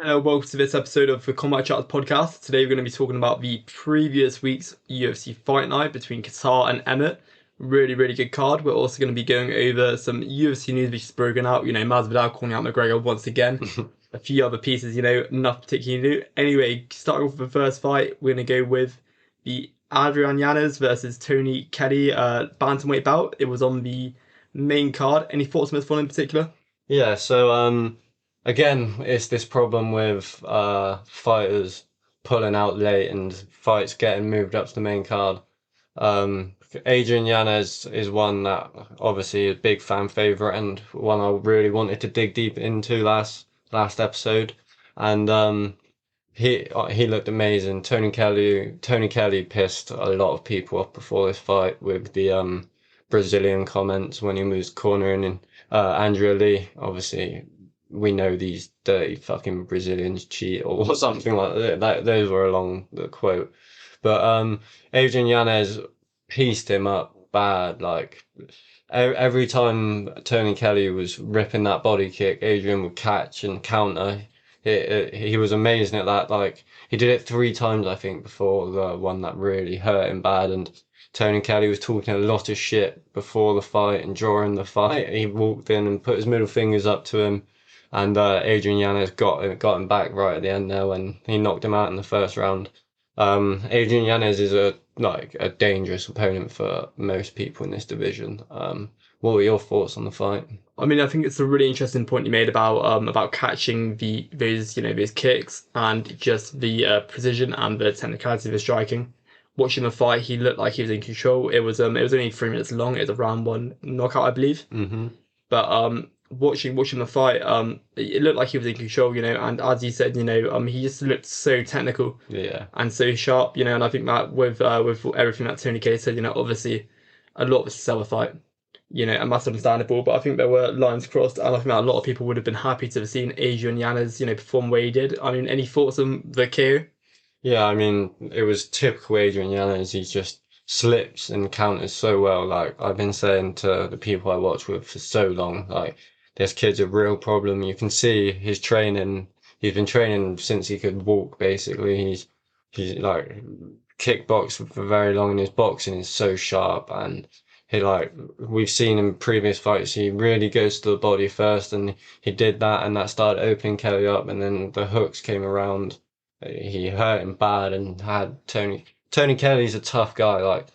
Hello, welcome to this episode of the Combat Chat podcast. Today we're going to be talking about the previous week's UFC fight night between Kattar and Emmett. Really, really good card. We're also going to be going over some UFC news which is broken out. Masvidal calling out McGregor once again. A few other pieces, nothing particularly new. Anyway, starting off with the first fight, we're going to go with the Adrian Yanez versus Tony Kelly bantamweight bout. It was on the main card. Any thoughts on this one in particular? Yeah, again, it's this problem with fighters pulling out late and fights getting moved up to the main card. Adrian Yanez is one that obviously is a big fan favorite and one I really wanted to dig deep into last episode. And he looked amazing. Tony Kelly pissed a lot of people off before this fight with the Brazilian comments when he was cornering in Andrea Lee. Obviously, we know these dirty fucking Brazilians cheat or something like that. Those were along the quote. But Adrian Yanez pieced him up bad. Like every time Tony Kelly was ripping that body kick, Adrian would catch and counter. He was amazing at that. Like he did it 3 times, I think, before the one that really hurt him bad. And Tony Kelly was talking a lot of shit before the fight and during the fight. He walked in and put his middle fingers up to him, and Adrian Yanez got him back right at the end there when he knocked him out in the first round. Adrian Yanez is a dangerous opponent for most people in this division. What were your thoughts on the fight? I think it's a really interesting point you made about catching those kicks and just the precision and the technicality of his striking. Watching the fight, he looked like he was in control. It was only 3 minutes long. It was a round one knockout, I believe. Hmm. But watching the fight, it looked like he was in control, and as you said, he just looked so technical Yeah. and so sharp, and I think that with everything that Tony K said, obviously a lot of it's a sell fight, and that's understandable. But I think there were lines crossed, and I think that a lot of people would have been happy to have seen Adrian Yanez, perform the way he did. I mean, any thoughts on the KO? Yeah, I mean, it was typical Adrian Yanez. He just slips and counters so well. Like I've been saying to the people I watch with for so long, like this kid's a real problem. You can see his training. He's been training since he could walk, basically. He's like kickboxed for very long, and his boxing is so sharp. And we've seen in previous fights, he really goes to the body first, and he did that, and that started opening Kelly up, and then the hooks came around. He hurt him bad and had Tony Kelly's a tough guy. Like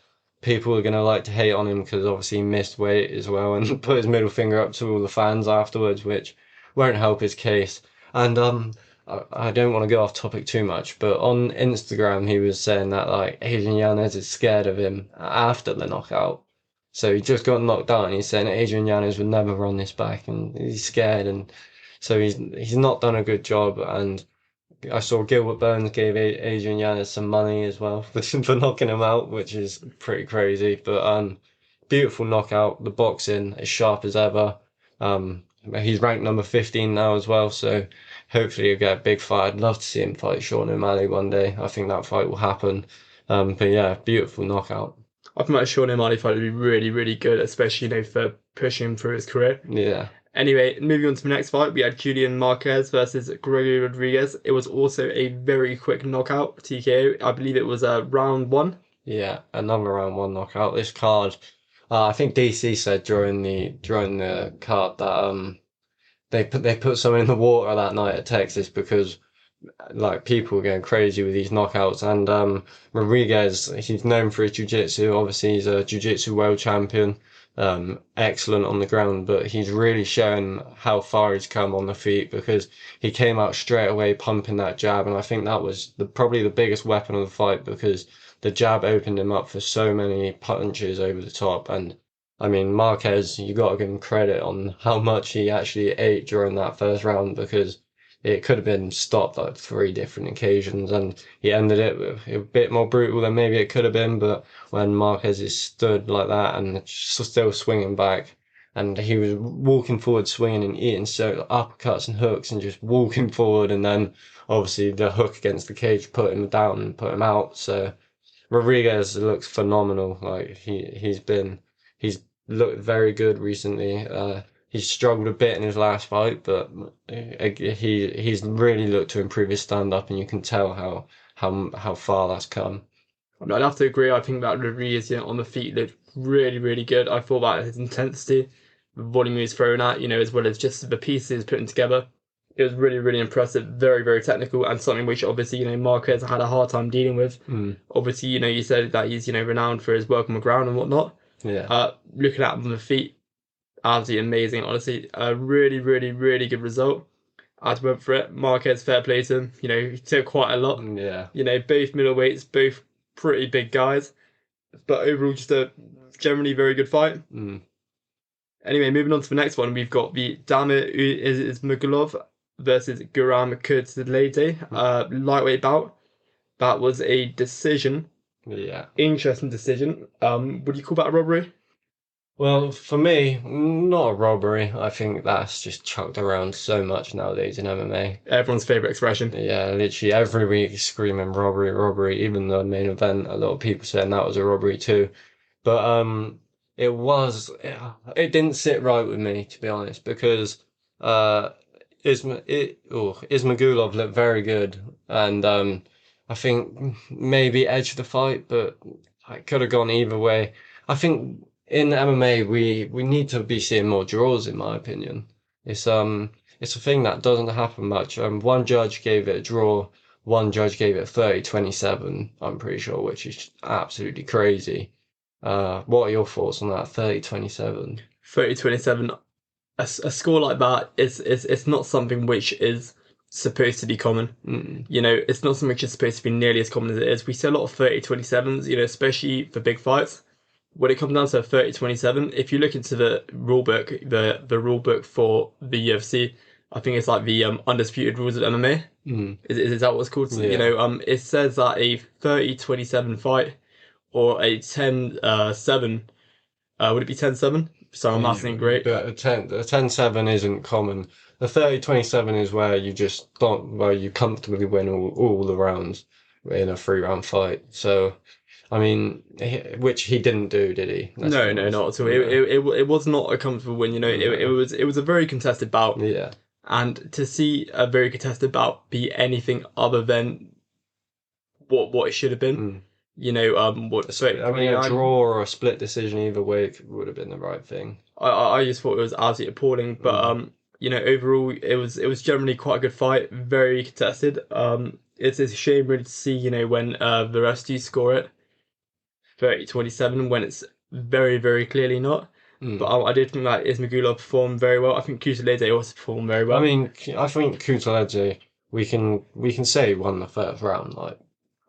people are gonna like to hate on him because obviously he missed weight as well and put his middle finger up to all the fans afterwards, which won't help his case. And I don't want to go off topic too much, but on Instagram he was saying that like Adrian Yanez is scared of him after the knockout. So he just got knocked out, and he's saying Adrian Yanez would never run this back, and he's scared, and so he's not done a good job. And I saw Gilbert Burns gave Adrian Yanez some money as well for knocking him out, which is pretty crazy. But beautiful knockout. The boxing as sharp as ever. He's ranked number 15 now as well, so hopefully he'll get a big fight. I'd love to see him fight Sean O'Malley one day. I think that fight will happen. But yeah, beautiful knockout. I think that Sean O'Malley fight would be really, really good, especially for pushing him through his career. Yeah. Anyway, moving on to the next fight, we had Julian Marquez versus Gregory Rodriguez. It was also a very quick knockout, TKO. I believe it was round one. Yeah, another round one knockout. This card, I think DC said during the card that they put something in the water that night at Texas because like people were going crazy with these knockouts. And Rodriguez, he's known for his jiu-jitsu. Obviously, he's a jiu-jitsu world champion. Excellent on the ground, but he's really shown how far he's come on the feet because he came out straight away pumping that jab, and I think that was probably the biggest weapon of the fight because the jab opened him up for so many punches over the top. And I mean, Marquez, you got to give him credit on how much he actually ate during that first round because it could have been stopped like 3 different occasions, and he ended it with a bit more brutal than maybe it could have been. But when Marquez is stood like that and still swinging back, and he was walking forward, swinging and eating so uppercuts and hooks, and just walking forward, and then obviously the hook against the cage put him down and put him out. So Rodriguez looks phenomenal. Like he's looked very good recently. he's struggled a bit in his last fight, but he's really looked to improve his stand up, and you can tell how far that's come. I mean, I'd have to agree. I think that Rodriguez, on the feet looked really, really good. I thought that his intensity, the volume he was thrown at, as well as just the pieces he was putting together, it was really, really impressive. Very, very technical, and something which obviously, Marquez had a hard time dealing with. Obviously, you said that he's, renowned for his work on the ground and whatnot. Yeah. Looking at him on the feet, absolutely amazing. Honestly, a really, really, really good result. I went for it. Marquez, fair play to him. He took quite a lot. Yeah. Both middleweights, both pretty big guys, but overall just a generally very good fight. Anyway, moving on to the next one, we've got the Damir Ismagulov versus Guram Kurtulade, lightweight bout. That was a decision. Yeah. Interesting decision. Would you call that a robbery? Well, for me, not a robbery. I think that's just chucked around so much nowadays in MMA. Everyone's favourite expression. Yeah, literally every week screaming robbery, robbery. Even the main event, a lot of people saying that was a robbery too. But it didn't sit right with me, to be honest, because Ismagulov looked very good, and I think maybe edged the fight, but it could have gone either way. I think in MMA we need to be seeing more draws, in my opinion. It's a thing that doesn't happen much. One judge gave it a draw, one judge gave it 30-27, I'm pretty sure, which is absolutely crazy. What are your thoughts on that? 30-27. 30-27. A score like that it's not something which is supposed to be common. It's not something which is supposed to be nearly as common as it is. We see a lot of 30-27s, especially for big fights. When it comes down to 30-27, if you look into the rule book, the rule book for the UFC, I think it's like the undisputed rules of MMA. Is that what it's called? Yeah. It says that a 30-27 fight or a 10-7, would it be 10-7? So I'm asking great. But a 10-7 isn't common. The 30-27 is where you comfortably win all the rounds in a 3-round fight. So, I mean, which he didn't do, did he? No, not at all. It was not a comfortable win. It was a very contested bout. Yeah. And to see a very contested bout be anything other than what it should have been, a draw or a split decision either way would have been the right thing. I just thought it was absolutely appalling. But overall it was generally quite a good fight, very contested. It's a shame really to see when the rest do score it 30-27 when it's very, very clearly not. But I did think that Ismagulov performed very well. I think Kurtulade also performed very well. I mean, I think Kurtulade, we can say won the first round. Like,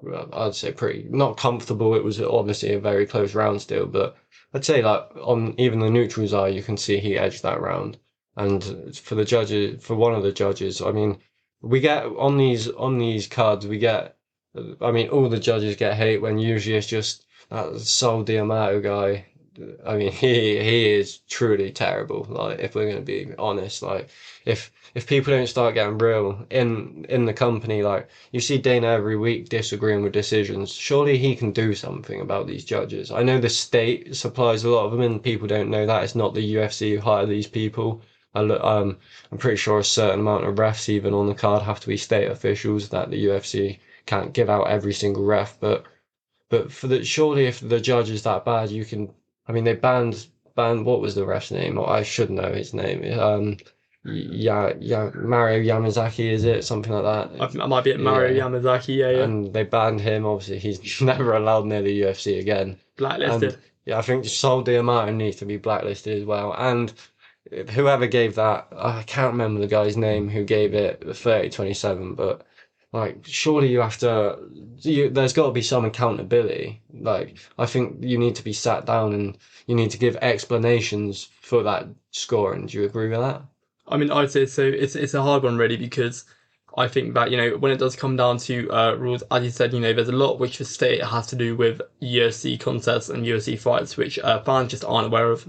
well, I'd say pretty not comfortable. It was obviously a very close round still, but I'd say like on even the neutral's eye, you can see he edged that round. And for the judges, for one of the judges, I mean, we get on these cards, I mean, all the judges get hate when usually it's just that Sol Diamato guy. I mean, he is truly terrible. Like, if we're going to be honest, like, if people don't start getting real in the company, like, you see Dana every week disagreeing with decisions. Surely he can do something about these judges. I know the state supplies a lot of them, and people don't know that. It's not the UFC who hire these people. I'm pretty sure a certain amount of refs, even on the card, have to be state officials. That the UFC can't give out every single ref, but surely if the judge is that bad, you can. I mean, they banned what was the ref's name? Or I should know his name. Mario Yamazaki, is it? Something like that. I might be at Mario Yamazaki, yeah. And they banned him. Obviously, he's never allowed near the UFC again. Blacklisted. And, yeah, I think Sol Diamato needs to be blacklisted as well. And whoever gave that, I can't remember the guy's name who gave it 30-27, but like, surely there's got to be some accountability. Like, I think you need to be sat down and you need to give explanations for that scoring. Do you agree with that? I mean, I'd say so. It's a hard one, really, because I think that, when it does come down to rules, as you said, there's a lot which the state has to do with UFC contests and UFC fights, which fans just aren't aware of.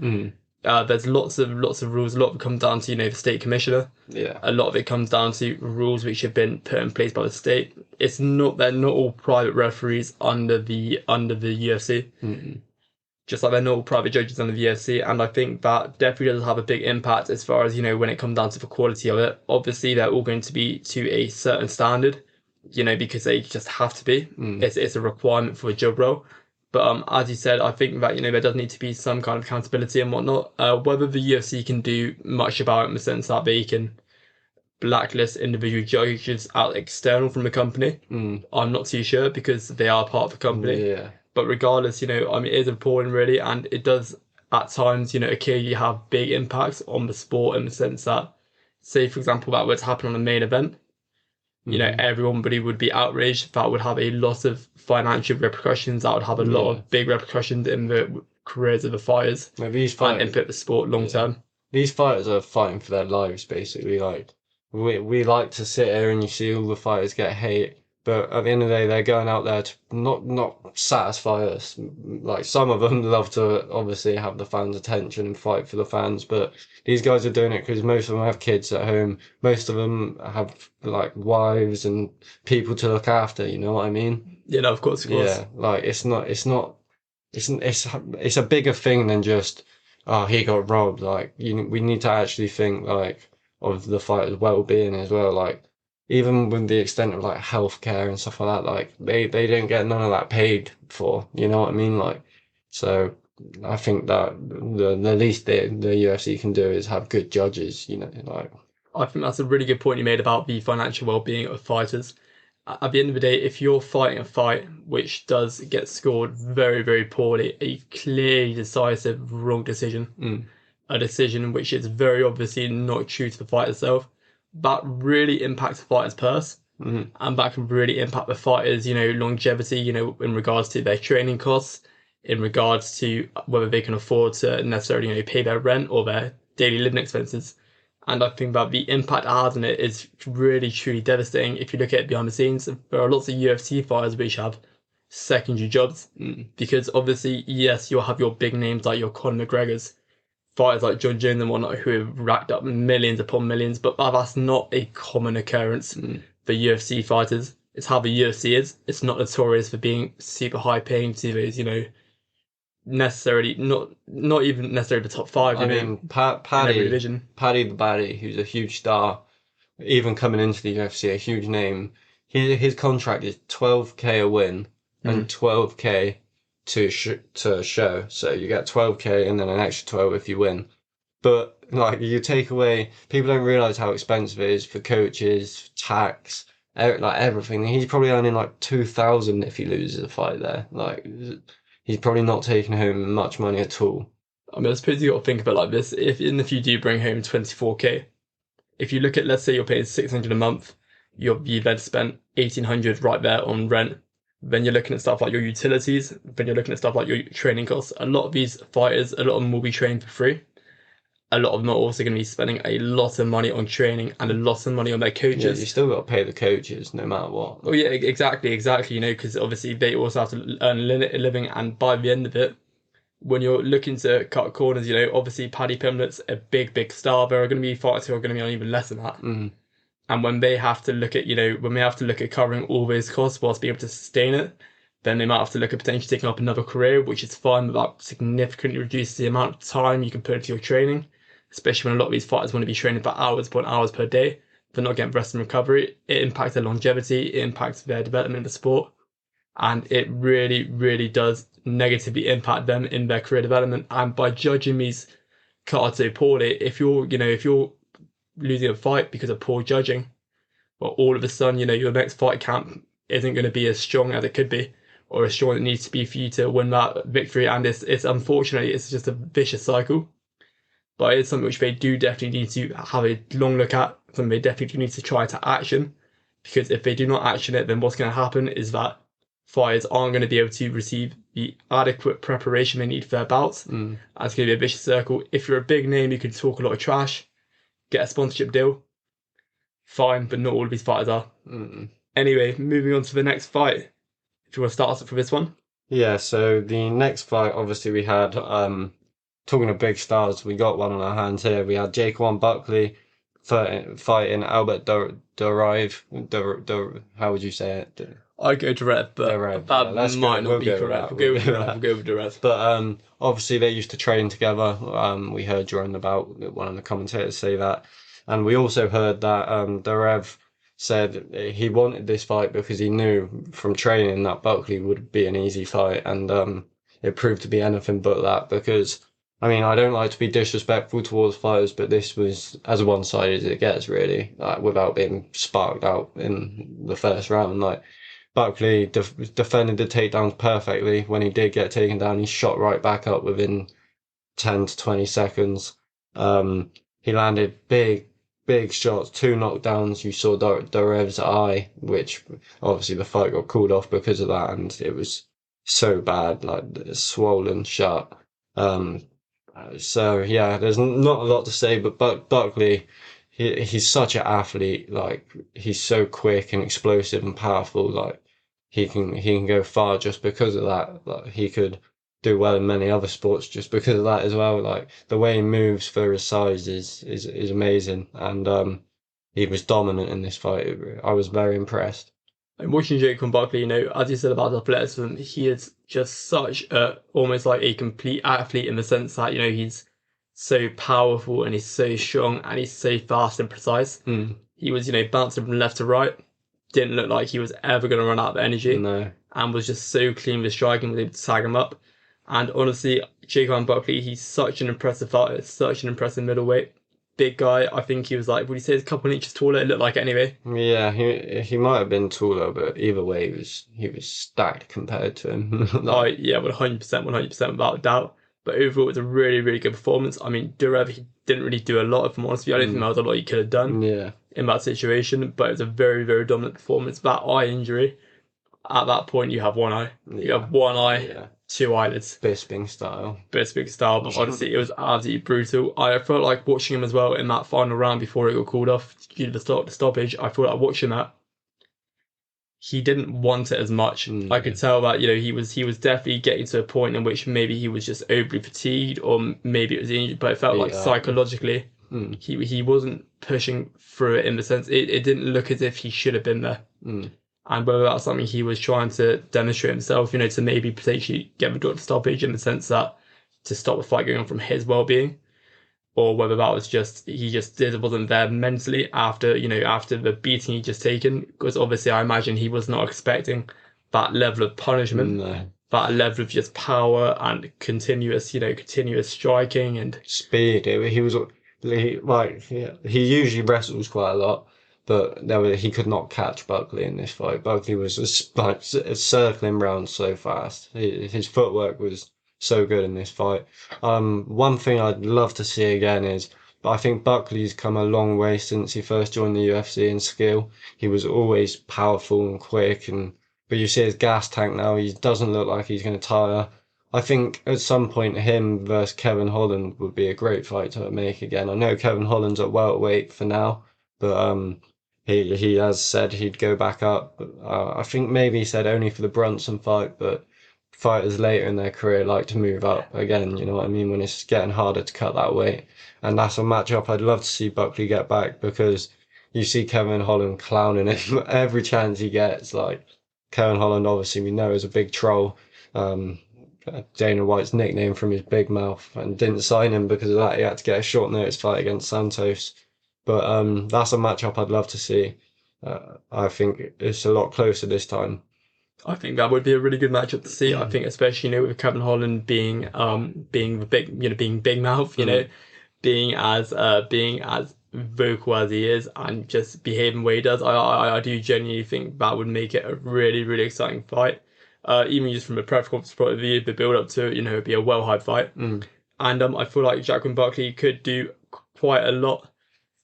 There's lots of rules. A lot of it comes down to the state commissioner. Yeah. A lot of it comes down to rules which have been put in place by the state. They're not all private referees under the UFC. just like they're normal private judges on the UFC. And I think that definitely does have a big impact as far as, when it comes down to the quality of it. Obviously, they're all going to be to a certain standard, because they just have to be. It's a requirement for a job role. But as you said, I think that, there does need to be some kind of accountability and whatnot. Whether the UFC can do much about it in the sense that they can blacklist individual judges out external from the company, I'm not too sure because they are part of the company. Yeah. But regardless, it is appalling really, and it does at times, occasionally have big impacts on the sport in the sense that, say for example, that were to happen on a main event, everybody would be outraged. That would have a lot of financial repercussions. That would have a lot of big repercussions in the careers of the fighters Now, these and fighters, impact the sport long term. these fighters are fighting for their lives, basically. Like, we like to sit here and you see all the fighters get hate, but at the end of the day, they're going out there to not satisfy us. Like, some of them love to obviously have the fans' attention and fight for the fans, but these guys are doing it because most of them have kids at home. Most of them have like wives and people to look after. You know what I mean? Yeah, no, of course, of course. Yeah, like it's a bigger thing than just, oh, he got robbed. Like, we need to actually think like of the fighter's well-being as well. Like, even with the extent of like healthcare and stuff like that, like they don't get none of that paid for. You know what I mean? Like, so I think that the least the UFC can do is have good judges. Like. I think that's a really good point you made about the financial well-being of fighters. At the end of the day, if you're fighting a fight which does get scored very, very poorly, a clearly decisive wrong decision, a decision which is very obviously not true to the fight itself, that really impacts the fighter's purse. And that can really impact the fighters, longevity, in regards to their training costs, in regards to whether they can afford to necessarily, pay their rent or their daily living expenses. And I think that the impact it has on it is really, truly devastating. If you look at it behind the scenes, there are lots of UFC fighters which have secondary jobs. Because obviously, yes, you'll have your big names like your Conor McGregor's, fighters like John Jones and whatnot who have racked up millions upon millions, but that's not a common occurrence for UFC fighters. It's how the UFC is. It's not notorious for being super high paying to those, necessarily not even necessarily the top five. I mean, in every division. Paddy the Baddy, who's a huge star, even coming into the UFC, a huge name. His contract is 12k a win and 12k to show. So you get 12k and then an extra 12 if you win. But like, you take away, people don't realize how expensive it is for coaches, tax, like everything. He's probably earning like 2,000 if he loses a fight there. Like, he's probably not taking home much money at all. I mean, I suppose you got to think about it like this. If you do bring home 24k, if you look at, let's say you're paying 600 a month, you've then spent 1,800 right there on rent. Then you're looking at stuff like your utilities. Then you're looking at stuff like your training costs. A lot of these fighters, a lot of them will be trained for free. A lot of them are also going to be spending a lot of money on training and a lot of money on their coaches. Yeah, you still got to pay the coaches no matter what. Oh yeah, exactly. Because obviously they also have to earn a living, and by the end of it, when you're looking to cut corners, obviously Paddy Pimblett's a big star. There are going to be fighters who are going to be on even less than that. And when they have to look at, when they have to look at covering all those costs whilst being able to sustain it, then they might have to look at potentially taking up another career, which is fine, but that significantly reduces the amount of time you can put into your training, especially when a lot of these fighters want to be training for hours upon hours per day. They're not getting rest and recovery. It impacts their longevity. It impacts their development in the sport. And it really, really does negatively impact them in their career development. And by judging these cards so poorly, if you're losing a fight because of poor judging, well, all of a sudden, your next fight camp isn't going to be as strong as it could be, or as strong as it needs to be for you to win that victory. And it's unfortunately, it's just a vicious cycle. But it's something which they do definitely need to have a long look at, something they definitely need to try to action. Because if they do not action it, then what's going to happen is that fighters aren't going to be able to receive the adequate preparation they need for their bouts. And it's going to be a vicious circle. If you're a big name, you can talk a lot of trash, get a sponsorship deal. Fine, but not all of these fighters are. Anyway, moving on to the next fight. If you want to start us off for this one. Yeah, so the next fight, obviously we had, talking of big stars, we got one on our hands here. We had Jaquan Buckley fighting Albert Dorive. How would you say it? I go direct, but Dorive. that Yeah, that's might good. not We'll be go with correct. that. We'll go We'll with go with direct. that. We'll go with direct. But obviously they used to train together. We heard during the bout one of the commentators say that, and we also heard that Dorive said he wanted this fight because he knew from training that Buckley would be an easy fight, and it proved to be anything but that because. I mean, I don't like to be disrespectful towards fighters, but this was as one-sided as it gets, really, like without being sparked out in the first round. Like Buckley defended the takedowns perfectly. When he did get taken down, he shot right back up within 10 to 20 seconds. He landed big shots, two knockdowns. You saw Dorev's eye, which obviously the fight got called off because of that, and it was so bad, like swollen shut. Um, so yeah, there's not a lot to say, but Buckley, he's such an athlete. Like he's so quick and explosive and powerful. Like he can go far just because of that. Like he could do well in many other sports just because of that as well. Like the way he moves for his size is amazing, and he was dominant in this fight. I was very impressed. And watching Jacob Buckley, as you said about athleticism, he is just such a almost like a complete athlete in the sense that he's so powerful and he's so strong and he's so fast and precise. Mm. He was bouncing from left to right, didn't look like he was ever going to run out of energy, No. and was just so clean with striking, was able to tag him up. And honestly, Jacob Buckley, he's such an impressive fighter, such an impressive middleweight. Big guy. I think he was like, would you say he's a couple of inches taller? It looked like it anyway. Yeah, he might have been taller, but either way, he was stacked compared to him. Oh, yeah, 100%, 100% without a doubt. But overall, it was a really, really good performance. I mean, Durev, he didn't really do a lot, if I'm honest with you. I don't think there was a lot he could have done Yeah. in that situation, but it was a very, very dominant performance. That eye injury, at that point, you have one eye. You have one eye, Yeah. two eyelids. Bisping style. Bisping style, but honestly, it was absolutely brutal. I felt like watching him as well in that final round before it got called off due to the stoppage. I felt like watching that he didn't want it as much. I could tell that he was definitely getting to a point in which maybe he was just overly fatigued or maybe it was injured, but it felt like psychologically he wasn't pushing through it in the sense it didn't look as if he should have been there. And whether that's something he was trying to demonstrate himself, to maybe potentially get the doctor stoppage in the sense that to stop the fight going on from his well-being, or whether that was just he just wasn't there mentally after after the beating he just taken, because obviously I imagine he was not expecting that level of punishment, that level of just power and continuous striking and speed. He usually wrestles quite a lot, but he could not catch Buckley in this fight. Buckley was just like circling round so fast. His footwork was so good in this fight. One thing I'd love to see again is, but I think Buckley's come a long way since he first joined the UFC in skill. He was always powerful and quick, but you see his gas tank now. He doesn't look like he's going to tire. I think at some point him versus Kevin Holland would be a great fight to make again. I know Kevin Holland's at welterweight for now, but he has said he'd go back up. I think maybe he said only for the Brunson fight, but fighters later in their career like to move up again, you know what I mean, when it's getting harder to cut that weight. And that's a matchup I'd love to see Buckley get back, because you see Kevin Holland clowning him every chance he gets. Like Kevin Holland, obviously we know is a big troll. Dana White's nickname from his big mouth, and didn't sign him because of that. He had to get a short notice fight against Santos. But that's a matchup I'd love to see. I think it's a lot closer this time. I think that would be a really good matchup to see. I think especially with Kevin Holland being the big being big mouth, being as vocal as he is and just behaving the way he does. I do genuinely think that would make it a really, really exciting fight. Even just from a prep conference point of view, the build up to it, it'd be a well hyped fight. And I feel like Jacqueline Buckley could do quite a lot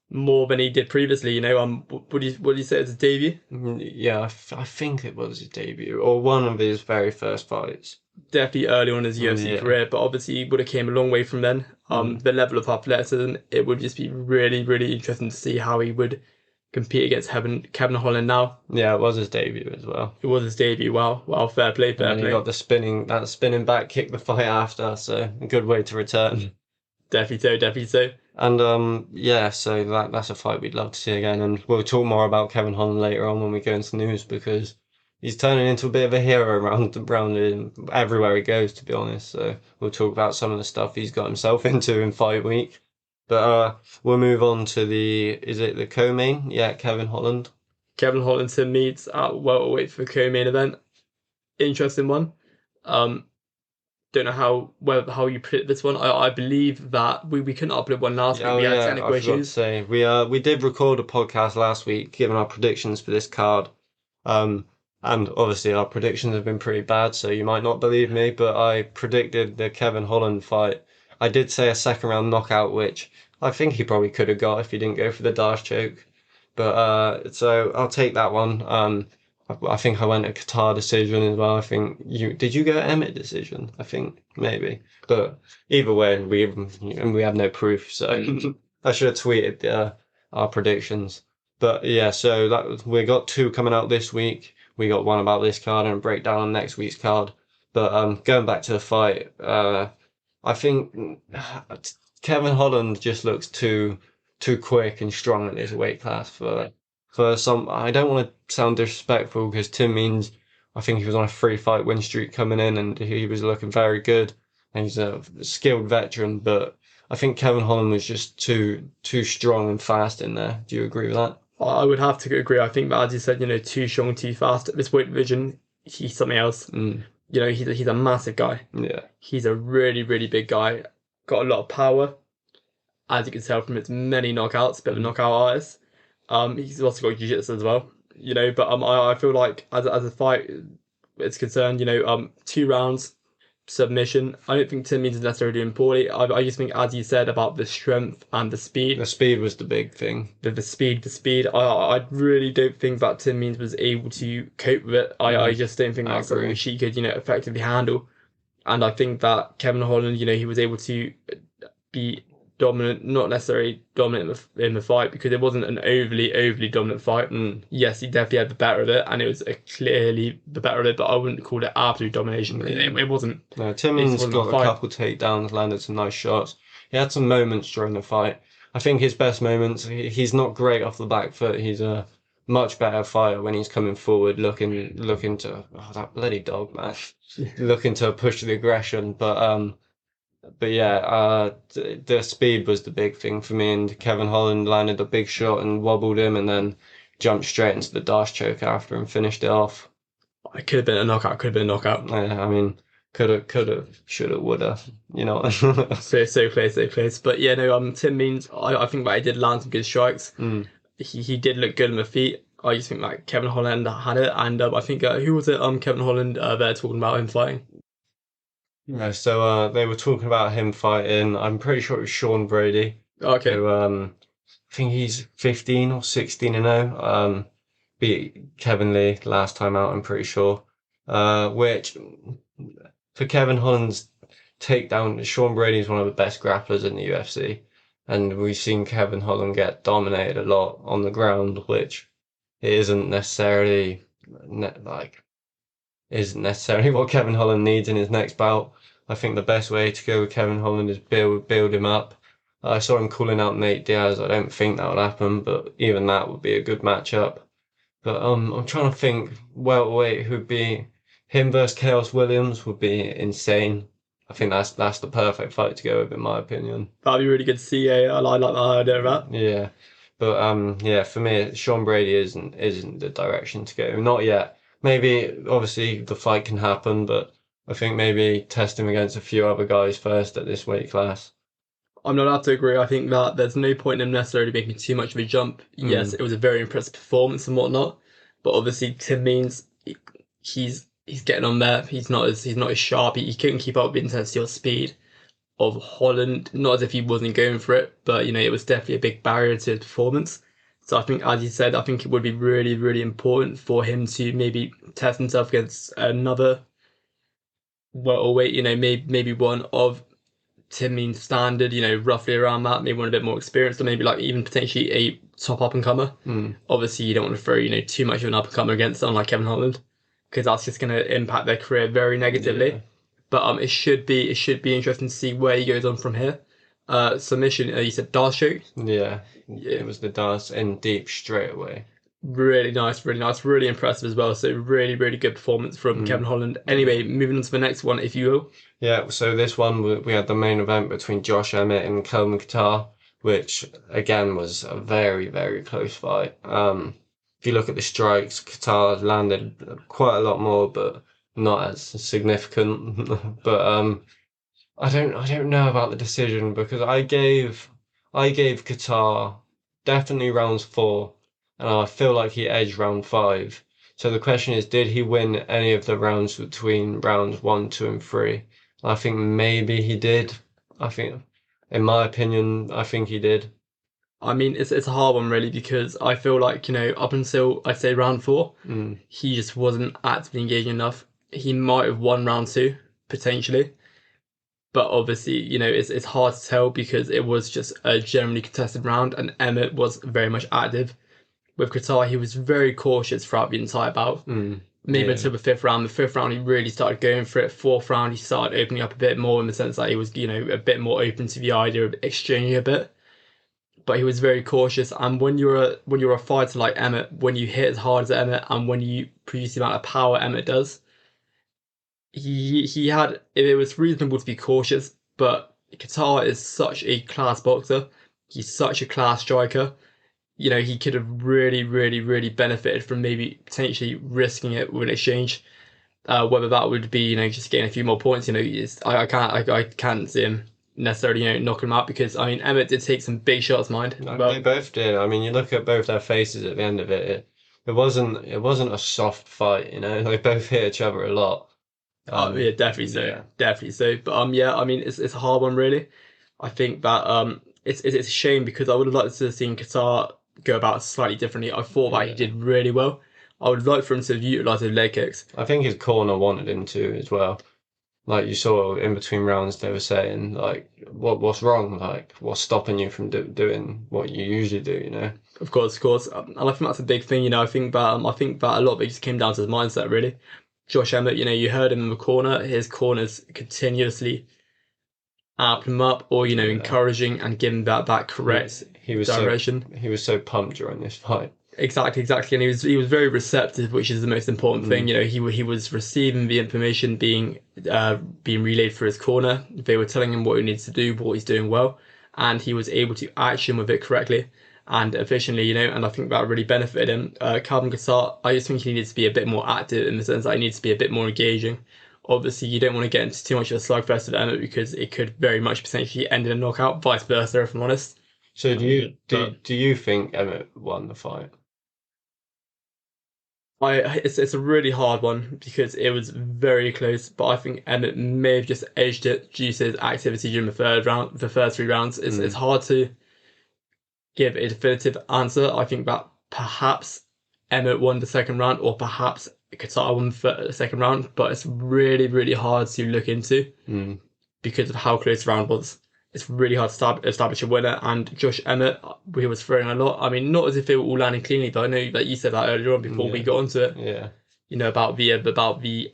more than he did previously. What do you say it's his debut? Yeah, I think it was his debut or one of his very first fights. Definitely early on in his UFC career, but obviously he would have came a long way from then. The level of athleticism, it would just be really, really interesting to see how he would compete against Kevin Holland now. Yeah, it was his debut as well. It was his debut. Wow, fair play, fair play. And he got that spinning back kick the fight after, so a good way to return. Definitely so. And yeah, so that's a fight we'd love to see again, and we'll talk more about Kevin Holland later on when we go into news because he's turning into a bit of a hero around him everywhere he goes, to be honest. So we'll talk about some of the stuff he's got himself into in fight week. But we'll move on to is it the co-main? Yeah, Kevin Holland. Kevin Holland Tim meets at welterweight for the co-main event. Interesting one. Um, don't know how you predict this one. I believe that we couldn't upload one last week. Oh We had yeah, technical I forgot to issues. say we did record a podcast last week giving our predictions for this card. Um, and obviously our predictions have been pretty bad, so you might not believe me, but I predicted the Kevin Holland fight. I did say a second round knockout, which I think he probably could have got if he didn't go for the dash choke. But so I'll take that one. I think I went a Kattar decision as well. I think did you go Emmett decision? I think maybe. But either way, we have no proof, so I should have tweeted our predictions. But yeah, so we got two coming out this week. We got one about this card and a breakdown on next week's card. But going back to the fight, I think Kevin Holland just looks too quick and strong in his weight class for some. I don't want to sound disrespectful because Tim Means, I think he was on a 3 fight win streak coming in and he was looking very good. And he's a skilled veteran, but I think Kevin Holland was just too strong and fast in there. Do you agree with that? I would have to agree. I think that, as you said, too strong, too fast. At this weight division, he's something else. Mm. He's a massive guy. Yeah. He's a really, really big guy. Got a lot of power, as you can tell from his many knockouts. Bit of a knockout artist. He's also got jiu-jitsu as well. But I feel like as a fight is concerned, 2 rounds submission. I don't think Tim Means is necessarily doing poorly. I just think, as you said, about the strength and the speed. The speed was the big thing. The speed. I really don't think that Tim Means was able to cope with it. I just don't think that's something she could, effectively handle. And I think that Kevin Holland, he was able to be dominant, not necessarily dominant in the fight because it wasn't an overly dominant fight. Yes, he definitely had the better of it, and it was clearly the better of it, but I wouldn't call it absolute domination. It wasn't. No, Timmins got a couple takedowns, landed some nice shots. He had some moments during the fight. I think his best moments, he's not great off the back foot. He's a much better fighter when he's coming forward, looking to that bloody dog, man, looking to push the aggression. But yeah, the speed was the big thing for me, and Kevin Holland landed a big shot and wobbled him, and then jumped straight into the dash choke after and finished it off. It could have been a knockout. Yeah, I mean, coulda, shoulda, woulda, So close. But yeah, no. Tim Means, I think that he did land some good strikes. He did look good on the feet. I just think that Kevin Holland had it, and I think who was it? Kevin Holland. They're talking about him fighting. Yeah, so they were talking about him fighting. I'm pretty sure it was Sean Brady. Okay. Who, I think he's 15 or 16-0. Beat Kevin Lee last time out, I'm pretty sure. Which for Kevin Holland's takedown, Sean Brady is one of the best grapplers in the UFC, and we've seen Kevin Holland get dominated a lot on the ground, which it isn't necessarily what Kevin Holland needs in his next bout. I think the best way to go with Kevin Holland is build him up. I saw him calling out Nate Diaz. I don't think that would happen, but even that would be a good matchup. But I'm trying to think welterweight who'd be him versus Chaos Williams would be insane. I think that's the perfect fight to go with, in my opinion. That'd be really good to see. I like that idea of that. Yeah, but yeah, for me, Sean Brady isn't the direction to go. Not yet. Maybe, obviously, the fight can happen, but I think maybe test him against a few other guys first at this weight class. I'm not allowed to agree. I think that there's no point in him necessarily making too much of a jump. Yes, it was a very impressive performance and whatnot, but obviously Tim Means, he's getting on there. He's not as sharp. He couldn't keep up with the intensity or speed of Holland. Not as if he wasn't going for it, but it was definitely a big barrier to his performance. So I think, as you said, I think it would be really, really important for him to maybe test himself against another welterweight, maybe one of Tim Means' standard, roughly around that, maybe one a bit more experienced, or maybe like even potentially a top up-and-comer. Obviously, you don't want to throw, too much of an up-and-comer against someone like Kevin Holland, because that's just going to impact their career very negatively. Yeah. But it should be interesting to see where he goes on from here. Submission. You said Darce choke. Yeah, Yeah, it was the dance in deep straight away. really nice, really nice, really impressive as well. So really, really good performance from Kevin Mm. Holland. Yeah. Anyway, moving on to the next one, if you will. Yeah, so this one we had the main event between Josh Emmett and Kelvin Kattar, which again was a very, very close fight. If you look at the strikes, Kattar landed quite a lot more, but not as significant. But I don't know about the decision because I gave Qatar definitely rounds 4, and I feel like he edged round 5. So the question is, did he win any of the rounds between rounds 1, 2, and 3? I think maybe he did. I think, in my opinion, I think he did. I mean, it's a hard one really because I feel like up until I'd say round 4, Mm, he just wasn't actively engaging enough. He might have won round 2 potentially, but obviously it's hard to tell because it was just a generally contested round, and Emmett was very much active. With Qatar, he was very cautious throughout the entire bout. Maybe yeah. until the fifth round. The fifth round, he really started going for it. Fourth round, he started opening up a bit more in the sense that he was, a bit more open to the idea of exchanging a bit. But he was very cautious. And when you're a fighter like Emmett, when you hit as hard as Emmett, and when you produce the amount of power Emmett does, he had it was reasonable to be cautious. But Qatar is such a class boxer. He's such a class striker. He could have really, really, really benefited from maybe potentially risking it with an exchange. Whether that would be, just getting a few more points, I can't see him necessarily, knocking him out because I mean Emmett did take some big shots, mind, No, they but both did. I mean, you look at both their faces at the end of it. It wasn't a soft fight, you know. They both hit each other a lot. yeah, definitely so, Yeah, definitely so. But yeah, I mean it's a hard one really. I think that it's a shame because I would have liked to have seen Qatar go about it slightly differently. I thought that he yeah. did really well. I would like for him to have utilised his leg kicks. I think his corner wanted him to as well. Like you saw in between rounds, they were saying like, what's wrong? Like, what's stopping you from doing what you usually do? You know? Of course, and I think that's a big thing. I think that a lot of it just came down to his mindset, really. Josh Emmett, you heard him in the corner. His corners continuously amping him up, or Yeah. encouraging and giving that He correct he was so direction. he was so pumped during this fight. Exactly, exactly, and he was very receptive, which is the most important thing. Mm, He was receiving the information being relayed through his corner. They were telling him what he needs to do, what he's doing well, and he was able to action with it correctly and efficiently. And I think that really benefited him. Calvin Gassart, I just think he needs to be a bit more active in the sense that he needs to be a bit more engaging. Obviously, you don't want to get into too much of a slugfest with Emmett because it could very much potentially end in a knockout. Vice versa, if I'm honest. So do you do But do you think Emmett won the fight? it's a really hard one because it was very close, but I think Emmett may have just edged it due to his activity during the first 3 rounds. It's Mm, hard to give a definitive answer. I think that perhaps Emmett won the second round, or perhaps Qatar won the second round, but it's really, really hard to look into mm. because of how close the round was. It's really hard to establish a winner, and Josh Emmett, he was throwing a lot. I mean, not as if they were all landing cleanly, but I know that you said that earlier on before we Yeah, got onto it. yeah. About the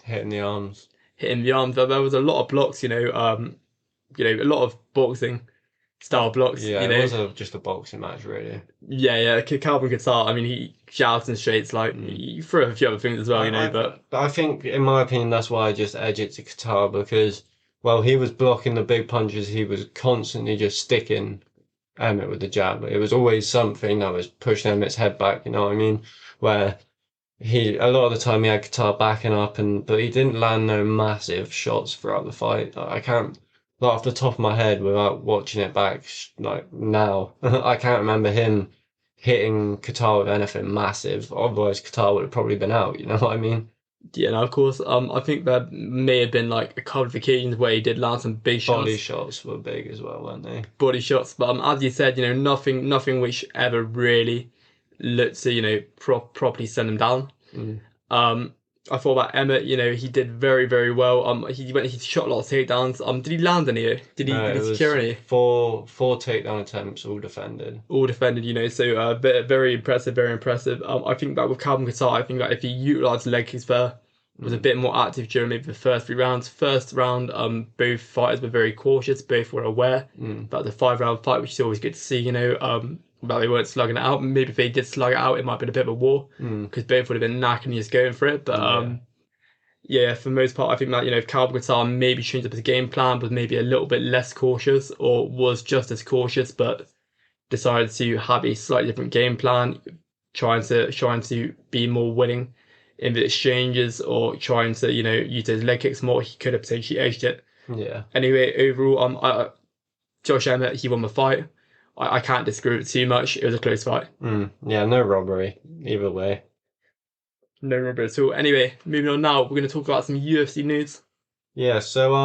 Hitting the arms. hitting the arms. There was a lot of blocks. A lot of boxing style blocks. Yeah, it was just a boxing match, really. Yeah, yeah. Calvin Kattar. I mean, he shouts and straights like Mm. he threw a few other things as well. I think, in my opinion, that's why I just edge it to Qatar because, well, he was blocking the big punches. He was constantly just sticking Emmett with the jab. It was always something that was pushing Emmett's head back. You know what I mean? Where a lot of the time he had Qatar backing up, but he didn't land no massive shots throughout the fight. I can't, not off the top of my head, without watching it back, like now, I can't remember him hitting Qatar with anything massive. Otherwise, Qatar would have probably been out. You know what I mean? yeah. Now, of course, I think there may have been like a couple of occasions where he did land some big Body shots, shots were big as well, weren't they? body shots. But as you said, nothing which ever really looked to properly send him down. Mm. Um, I thought about Emmett. He did very, very well. He shot a lot of takedowns. Did he land any? Did he No, did it he was secure any? four takedown attempts, all defended. All defended. So very impressive, very impressive. I think that with Calvin Kattar, I think that if he utilised leg kicks better, was a bit more active during maybe the first 3 rounds. First round, both fighters were very cautious, both were aware. But the 5 round fight, which is always good to see, but they weren't slugging it out. Maybe if they did slug it out, it might have been a bit of a war because both would have been knacking just going for it. But yeah, for the most part, I think that, if Calvin Kattar maybe changed up his game plan, was maybe a little bit less cautious, or was just as cautious, but decided to have a slightly different game plan, trying to be more winning in the exchanges, or trying to, use his leg kicks more, he could have potentially edged it. Yeah. Anyway, overall, Josh Emmett, he won the fight. I can't disagree with it too much. It was a close fight. Yeah, no robbery either way. No rubber at all. Anyway, moving on now, we're going to talk about some UFC news. Yeah, so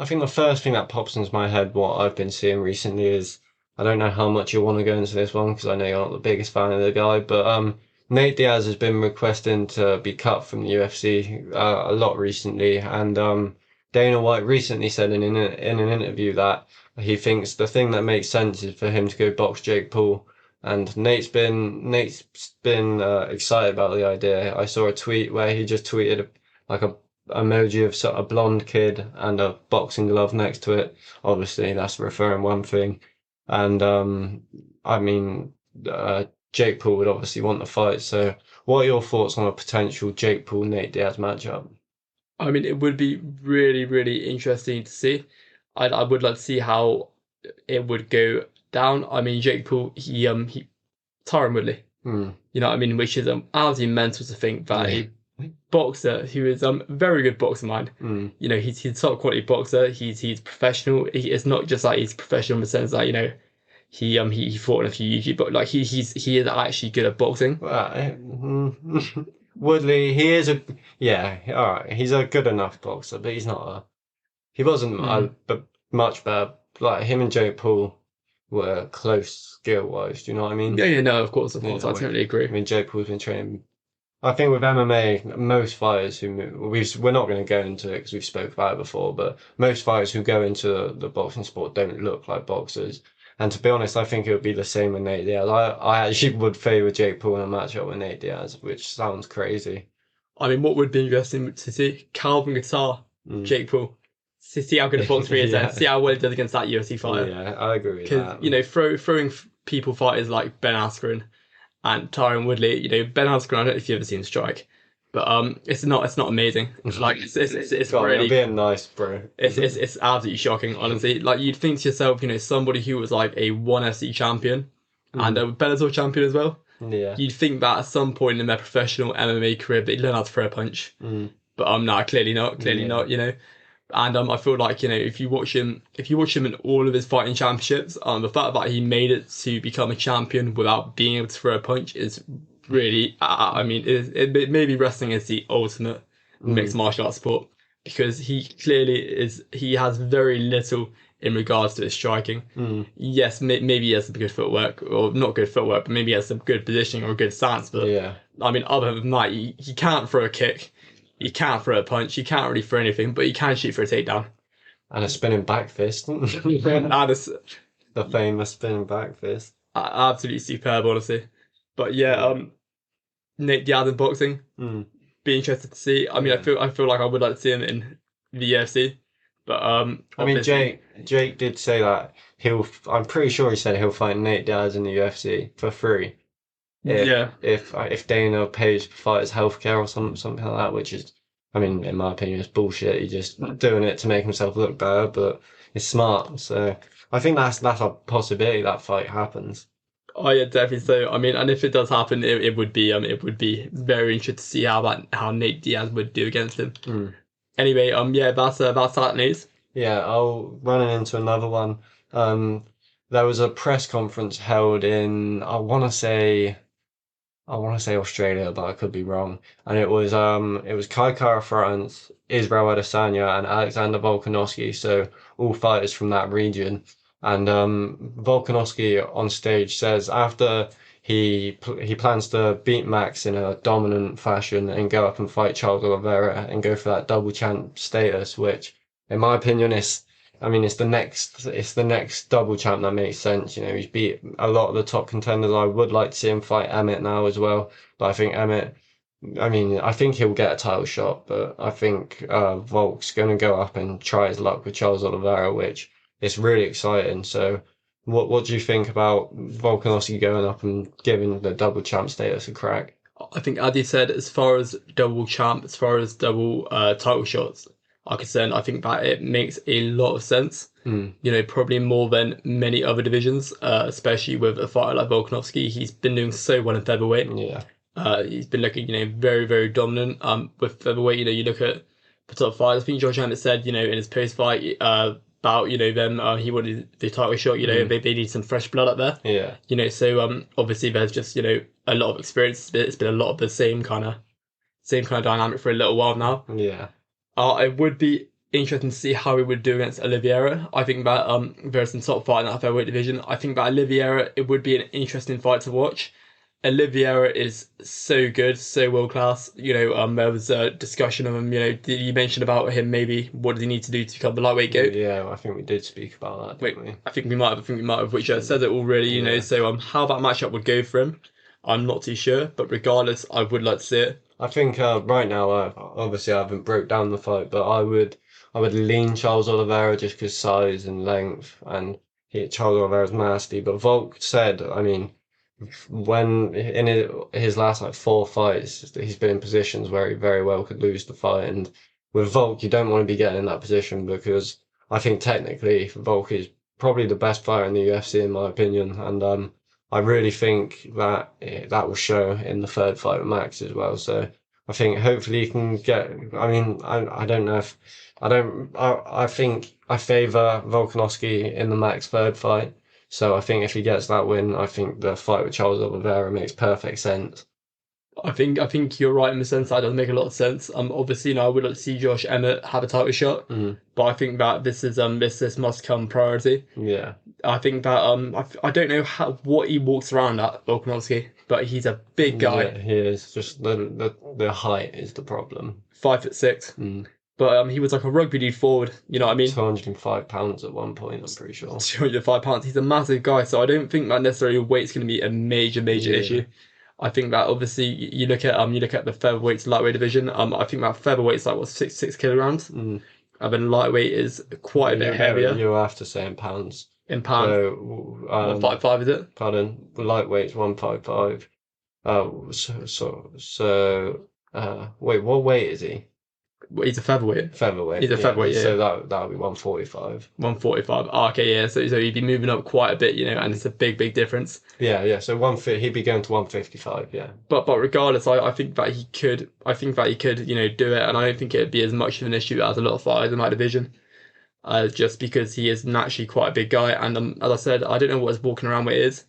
I think the first thing that pops into my head, what I've been seeing recently is, I don't know how much you want to go into this one because I know you're not the biggest fan of the guy, but Nate Diaz has been requesting to be cut from the UFC a lot recently, and Dana White recently said in an interview that he thinks the thing that makes sense is for him to go box Jake Paul. And Nate's been excited about the idea. I saw a tweet where he just tweeted like a emoji of a blonde kid and a boxing glove next to it. Obviously, that's referring one thing. And I mean, Jake Paul would obviously want the fight. So, what are your thoughts on a potential Jake Paul Nate Diaz matchup? I mean, it would be really, really interesting to see. I would like to see how it would go down. I mean, Jake Paul, he Tyron Woodley. You know what I mean? Which is absolutely mental to think that a boxer who is very good boxer mind. He's a top quality boxer. He's professional. It's not just like he's professional in the sense that he fought in a few YouTube, but like he is actually good at boxing. Woodley, he is all right. He's a good enough boxer, but he wasn't much better. Like him and Jake Paul were close skill wise. Do you know what I mean? Yeah, no, of course, I totally agree. I mean, Jake Paul's been training. I think with MMA, most fighters we're not going to go into it because we've spoke about it before, but most fighters who go into the boxing sport don't look like boxers. And to be honest, I think it would be the same with Nate Diaz. I actually would favour Jake Paul in a matchup with Nate Diaz, which sounds crazy. I mean, what would be interesting to see? Calvin Kattar, Jake Paul. See how good a boxer he is and see how well he does against that UFC fighter. Yeah, I agree with that. Because, throwing people fighters like Ben Askren and Tyron Woodley, Ben Askren, I don't know if you've ever seen him strike, but it's not amazing. Like it's really being nice, bro. It's absolutely shocking, honestly. Like you'd think to yourself, somebody who was like a ONE FC champion and a Bellator champion as well. Yeah. You'd think that at some point in their professional MMA career they'd learn how to throw a punch. But no, clearly not. And I feel like if you watch him in all of his fighting championships, the fact that he made it to become a champion without being able to throw a punch is really, maybe wrestling is the ultimate mixed martial arts sport because he has very little in regards to his striking. Yes, maybe he has some good footwork, or not good footwork, but maybe he has some good positioning or a good stance. But yeah, I mean, other than that, he can't throw a kick. He can't throw a punch. He can't really throw anything, but he can shoot for a takedown. And a spinning back fist. The famous spinning back fist. Absolutely superb, honestly. But yeah, Nate Diaz in boxing. Be interested to see. I mean, I feel like I would like to see him in the UFC. But I mean, Jake did say that I'm pretty sure he said he'll fight Nate Diaz in the UFC for free. If Dana pays for fighters healthcare or something like that, which is, I mean, in my opinion, it's bullshit. He's just doing it to make himself look better, but it's smart. So I think that's a possibility that fight happens. Oh yeah, definitely. So I mean, and if it does happen, it would be very interesting to see how Nate Diaz would do against him. Anyway, that's that news. Yeah, I'll run into another one. There was a press conference held in I want to say Australia, but I could be wrong. And it was Kai Kara-France, Israel Adesanya, and Alexander Volkanovski. So all fighters from that region. And Volkanovski on stage says after he plans to beat Max in a dominant fashion and go up and fight Charles Oliveira and go for that double champ status, which in my opinion it's the next double champ that makes sense. He's beat a lot of the top contenders. I would like to see him fight Emmett now as well, but I think Emmett I mean, I think he'll get a title shot, but I think Volk's going to go up and try his luck with Charles Oliveira, which is really exciting. So, what do you think about Volkanovski going up and giving the double champ status a crack? I think, as you said, as far as double champ, as far as double title shots are concerned, I think that it makes a lot of sense. Mm, Probably more than many other divisions, especially with a fighter like Volkanovski. He's been doing so well in featherweight. yeah, He's been looking, very, very dominant. With featherweight, you look at the top five. I think George Emmett said, in his post-fight about, them, he wanted the title shot. They need some fresh blood up there. yeah, So obviously there's just a lot of experience. It's been a lot of the same kind of dynamic for a little while now. yeah. It would be interesting to see how he would do against Oliveira. I think that there's some top fight in that featherweight division. I think that Oliveira, it would be an interesting fight to watch. Oliveira is so good, so world class. There was a discussion of him. You mentioned about him. Maybe what does he need to do to become the lightweight goat? Yeah, I think we did speak about that, Wait, didn't we? I think we might have. Which said it already. Yeah. So how that matchup would go for him, I'm not too sure. But regardless, I would like to see it. I think right now, obviously I haven't broke down the fight, but I would lean Charles Oliveira just because size and length, and Charles Oliveira's nasty. But Volk said, I mean, when in his last like four fights, he's been in positions where he very well could lose the fight, and with Volk, you don't want to be getting in that position because I think technically Volk is probably the best fighter in the UFC in my opinion, and I really think that that will show in the third fight with Max as well. So I think hopefully he can get. I mean, I don't know if I don't. I think I favour Volkanovski in the Max third fight. So I think if he gets that win, I think the fight with Charles Oliveira makes perfect sense. I think you're right in the sense that does make a lot of sense. Obviously, I would like to see Josh Emmett have a title shot, Mm, but I think that this must come priority. yeah, I think that I don't know what he walks around at Volkanovski, but he's a big guy, yeah, he is. Just the height is the problem. 5'6". Mm. But he was like a rugby dude forward. You know what I mean? 205 pounds at one point, I'm pretty sure. 205 pounds. He's a massive guy, so I don't think that necessarily weight's going to be a major Yeah. issue. I think that obviously you look at the featherweight to lightweight division. I think that featherweight's like what 6 kilograms, Mm. and then lightweight is quite a bit heavier You have to say in pounds. in pounds. So, 155 is it? pardon, lightweight's 155. Wait, what weight is he? Well, he's a featherweight. Featherweight. He's a featherweight, So yeah. that would be 145. 145. Oh, okay, yeah. So he'd be moving up quite a bit, and it's a big, big difference. Yeah. So he'd be going to 155. Yeah. But regardless, I think that he could. I think that he could, do it, and I don't think it'd be as much of an issue as a lot of fighters in my division. Just because he is naturally quite a big guy, and as I said, I don't know what his walking around weight is,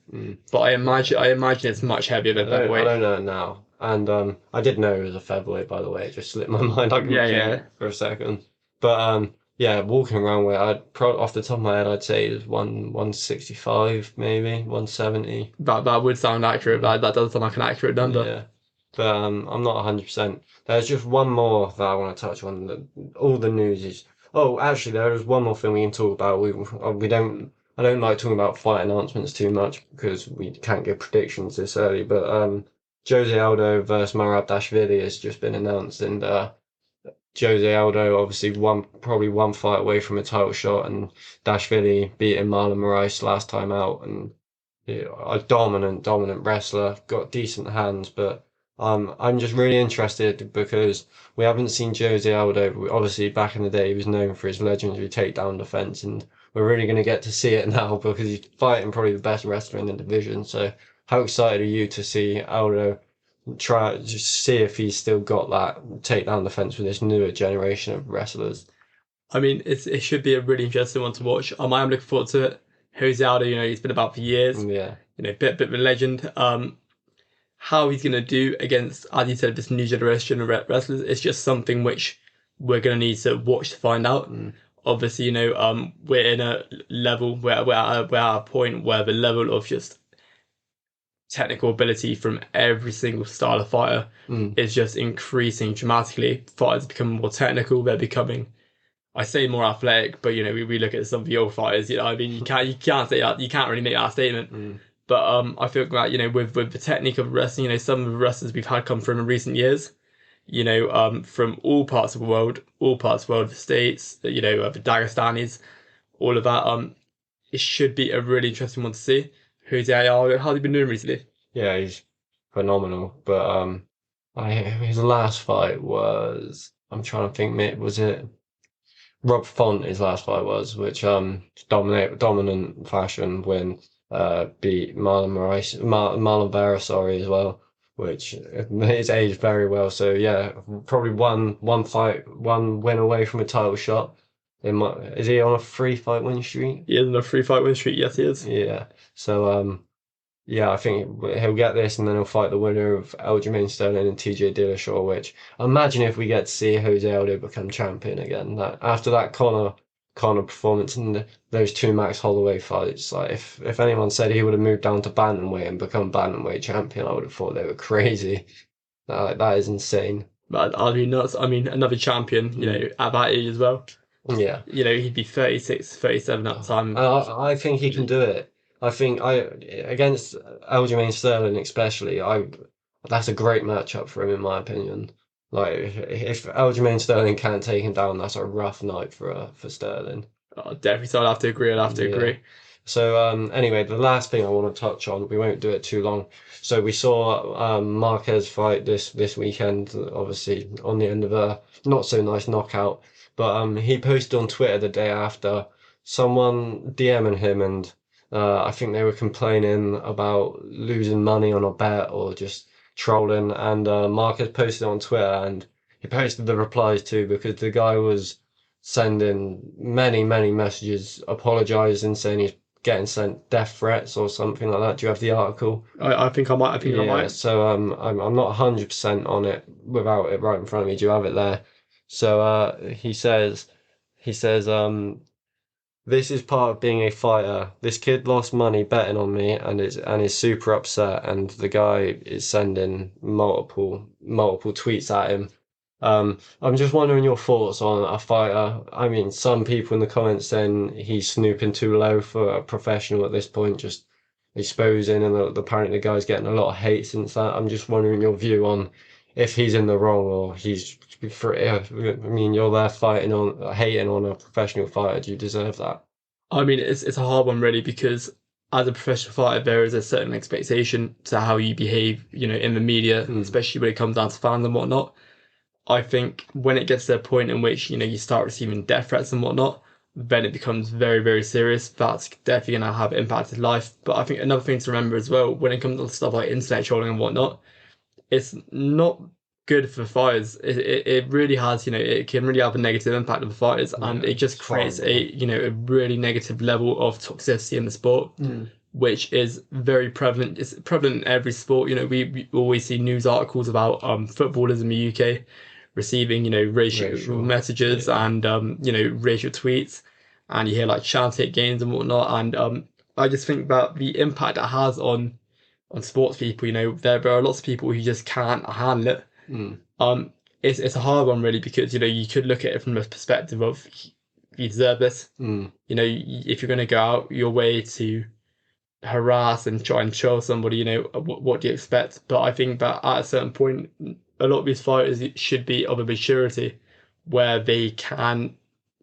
but I imagine it's much heavier than I featherweight. don't know now. And I did know it was a featherweight, by the way. It just slipped my mind. I Yeah. for a second. But yeah, walking around with off the top of my head, I'd say it's 165, maybe 170. That would sound accurate. That does sound like an accurate number. Yeah. But I'm not 100%. There's just one more that I want to touch on. All the news is. Oh, actually, there is one more thing we can talk about. We don't. I don't like talking about fight announcements too much because we can't give predictions this early. But Jose Aldo versus Marabdashvili has just been announced, and Jose Aldo obviously probably one fight away from a title shot, and Dashvili beating Marlon Moraes last time out, and yeah, a dominant wrestler, got decent hands, but I'm just really interested because we haven't seen Jose Aldo. Obviously, back in the day, he was known for his legendary takedown defense, and we're really going to get to see it now because he's fighting probably the best wrestler in the division. So, how excited are you to see Aldo try just see if he's still got that takedown defense with this newer generation of wrestlers? I mean, it should be a really interesting one to watch. I am looking forward to it. Jose Aldo, he's been about for years. Yeah, Bit of a legend. How he's gonna do against, as you said, this new generation of wrestlers, it's just something which we're gonna need to watch to find out. Obviously, we're in a level where we're at a point where the level of just technical ability from every single style of fighter is just increasing dramatically. Fighters become more technical. They're becoming, I say, more athletic, but we look at some of the old fighters. I mean, you can't say that. You can't really make that statement. But I feel like with the technique of wrestling, some of the wrestlers we've had come from in recent years, from all parts of the world, the States, the Dagestanis, all of that. It should be a really interesting one to see. Jose Ayala, how's he been doing recently? Yeah, he's phenomenal. But his last fight was, I'm trying to think, was it Rob Font? His last fight was, which dominant fashion win, beat Marlon Vera, sorry, as well, which is aged very well. So yeah, probably one fight, one win away from a title shot. Is he on a 3 fight win streak? He is on a 3 fight win streak. Yes, he is. Yeah. So yeah, I think he'll get this, and then he'll fight the winner of Aljamain Sterling and TJ Dillashaw. Which imagine if we get to see Jose Aldo become champion again. That after that Conor performance and those two Max Holloway fights, like if anyone said he would have moved down to bantamweight and become bantamweight champion, I would have thought they were crazy. That is insane. But I'd be nuts. I mean, another champion, at that age as well. Yeah. He'd be 36, 37 at the time. I think he can do it. I think against Aljamain Sterling especially, that's a great matchup for him in my opinion. Like if Aljamain Sterling can't take him down, that's a rough night for Sterling. Oh, definitely. So I'd have to agree. Yeah. So anyway, the last thing I want to touch on, we won't do it too long. So we saw Marquez fight this weekend, obviously on the end of a not so nice knockout. But he posted on Twitter the day after, someone DMing him, and I think they were complaining about losing money on a bet or just trolling. And Marquez posted on Twitter, and he posted the replies too, because the guy was sending many messages apologizing, saying he's getting sent death threats or something like that. Do you have the article? I think I might. I might. So I'm not 100% on it without it right in front of me. Do you have it there? So he says this is part of being a fighter. This kid lost money betting on me and is super upset, and the guy is sending multiple tweets at him. I'm just wondering your thoughts on a fighter. I mean, some people in the comments saying he's snooping too low for a professional at this point, just exposing, and apparently the guy's getting a lot of hate since that. I'm just wondering your view on if he's in the wrong or he's for. I mean, you're there hating on a professional fighter. Do you deserve that? I mean, it's a hard one really because as a professional fighter, there is a certain expectation to how you behave, in the media, especially when it comes down to fans and whatnot. I think when it gets to a point in which, you start receiving death threats and whatnot, then it becomes very, very serious. That's definitely going to have impacted life. But I think another thing to remember as well, when it comes to stuff like internet trolling and whatnot, it's not good for fighters. It really has, it can really have a negative impact on the fighters, and it just creates a really negative level of toxicity in the sport, which is very prevalent. It's prevalent in every sport. We always see news articles about footballers in the UK receiving, racial messages and racial tweets, and you hear like chant games and whatnot. And I just think that the impact it has on sports people, there are lots of people who just can't handle it. It's a hard one really because you could look at it from the perspective of you deserve this. If you're going to go out your way to harass and try and troll somebody, what do you expect? But I think that at a certain point, a lot of these fighters should be of a maturity where they can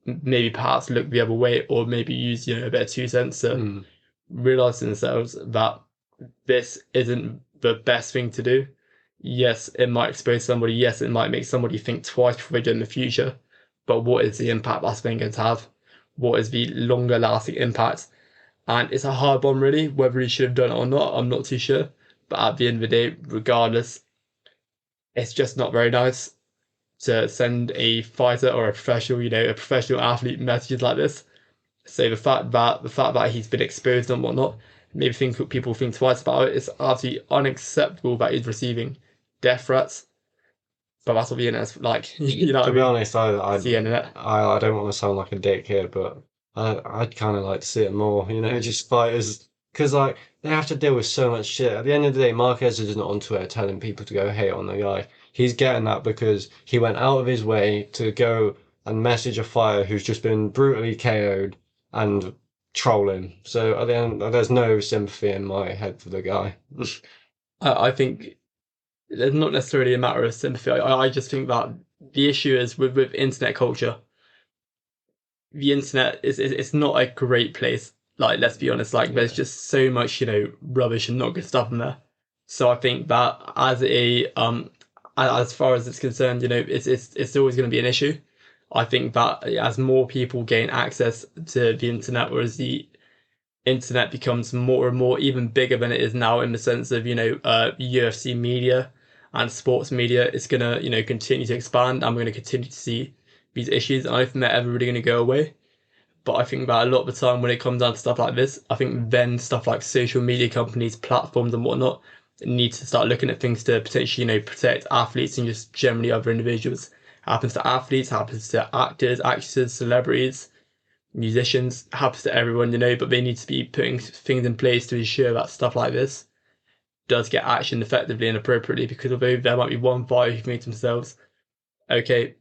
maybe perhaps look the other way or maybe use a bit of 2 cents to realize to themselves that this isn't the best thing to do. Yes, it might expose somebody. Yes, it might make somebody think twice before they do it in the future. But what is the impact that's then going to have? What is the longer lasting impact? And it's a hard one, really, whether he should have done it or not. I'm not too sure. But at the end of the day, regardless, it's just not very nice to send a fighter or a professional athlete messages like this. So the fact that he's been exposed and whatnot, maybe people think twice about it. It's absolutely unacceptable that he's receiving death threats. But that's what the internet's like. To be honest, it's the internet. I don't want to sound like a dick here, but I'd kind of like to see it more. Just fighters, because like they have to deal with so much shit. At the end of the day, Marquez is not on Twitter telling people to go hate on the guy. He's getting that because he went out of his way to go and message a fighter who's just been brutally KO'd and trolling. So at the end, there's no sympathy in my head for the guy. I think it's not necessarily a matter of sympathy. I just think that the issue is with internet culture. The internet is it's not a great place. Like, let's be honest, like there's Yeah. just so much, rubbish and not good stuff in there. So I think that as far as it's concerned, it's always going to be an issue. I think that as more people gain access to the internet, or as the internet becomes more and more even bigger than it is now in the sense of UFC media and sports media, it's gonna continue to expand, and we're gonna continue to see these issues. And I don't think they're ever really gonna go away. But I think that a lot of the time when it comes down to stuff like this, I think then stuff like social media companies, platforms, and whatnot need to start looking at things to potentially protect athletes and just generally other individuals. Happens to athletes, happens to actors, actresses, celebrities, musicians, happens to everyone, but they need to be putting things in place to ensure that stuff like this does get actioned effectively and appropriately. Because although there might be one fighter who thinks themselves, okay,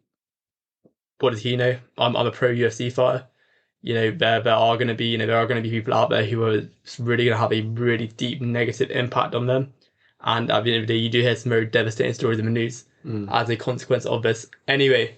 what does he know? I'm a pro UFC fighter. There are going to be people out there who are really going to have a really deep negative impact on them. And at the end of the day, you do hear some very devastating stories in the news as a consequence of this. Anyway,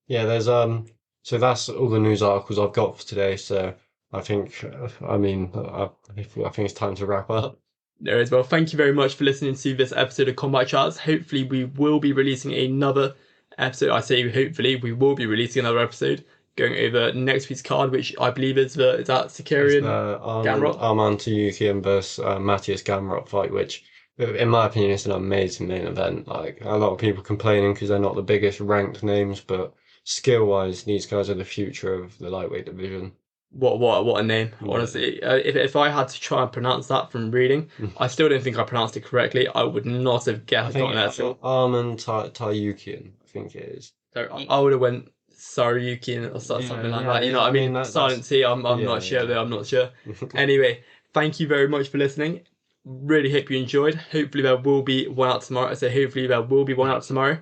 Yeah, there's so that's all the news articles I've got for today. So I think I think it's time to wrap up. there is. Well, thank you very much for listening to this episode of Combat Charts. Hopefully, we will be releasing another episode. I say hopefully, we will be releasing another episode going over next week's card, which I believe is that It's Sakarian the Gamrot. Arman Tayukian versus Matthias Gamrot fight, which in my opinion is an amazing main event. Like a lot of people complaining because they're not the biggest ranked names, but skill-wise, these guys are the future of the lightweight division. What a name! Yeah. Honestly, if I had to try and pronounce that from reading, I still don't think I pronounced it correctly. I would not have gotten that at all. Arman Tayukian, I think it is. So I would have went Saryukin or something like that. You know what I mean? Silent T. I'm not sure though. I'm not sure. Anyway, thank you very much for listening. Really hope you enjoyed. Hopefully there will be one out tomorrow. So hopefully there will be one out tomorrow.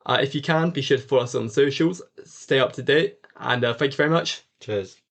If you can, be sure to follow us on socials. Stay up to date. And thank you very much. Cheers.